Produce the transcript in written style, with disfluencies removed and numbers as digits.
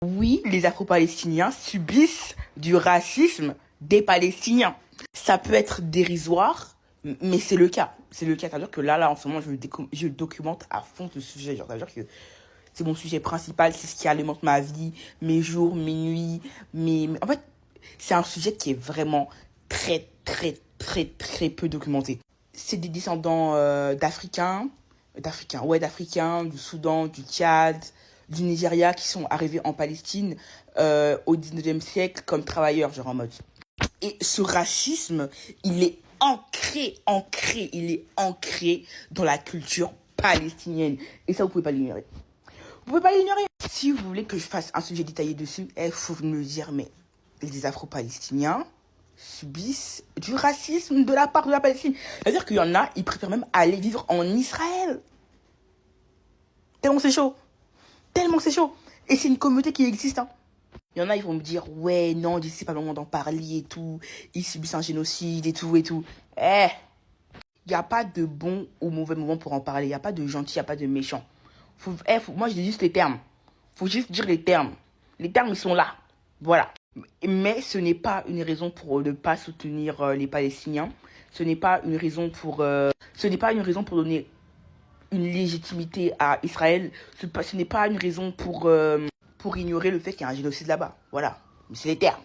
Oui, les Afro-Palestiniens subissent du racisme des Palestiniens. Ça peut être dérisoire, mais c'est le cas. C'est le cas. C'est-à-dire que là, en ce moment, je documente à fond ce sujet. Genre, c'est-à-dire que c'est mon sujet principal, c'est ce qui alimente ma vie, mes jours, mes nuits. En fait, c'est un sujet qui est vraiment très, très, très, très peu documenté. C'est des descendants d'Africains, du Soudan, du Tchad, du Nigeria qui sont arrivés en Palestine au 19e siècle comme travailleurs, genre en mode. Et ce racisme, il est ancré dans la culture palestinienne. Et ça, vous pouvez pas l'ignorer. Vous pouvez pas l'ignorer. Si vous voulez que je fasse un sujet détaillé dessus, il faut me dire, mais les Afro-Palestiniens subissent du racisme de la part de la Palestine. C'est-à-dire qu'il y en a, ils préfèrent même aller vivre en Israël. Tellement c'est chaud. Tellement c'est chaud. Et c'est une communauté qui existe, hein. Il y en a, ils vont me dire, ouais, non, c'est pas le moment d'en parler et tout. Ils subissent un génocide et tout et tout. Il n'y a pas de bon ou mauvais moment pour en parler. Il n'y a pas de gentil, il n'y a pas de méchant. Moi, je dis juste les termes. Faut juste dire les termes. Les termes, ils sont là. Voilà. Mais ce n'est pas une raison pour ne pas soutenir les Palestiniens. Ce n'est pas une raison pour donner une légitimité à Israël. Ce n'est pas une raison pour ignorer le fait qu'il y a un génocide là-bas. Voilà. Mais c'est les termes.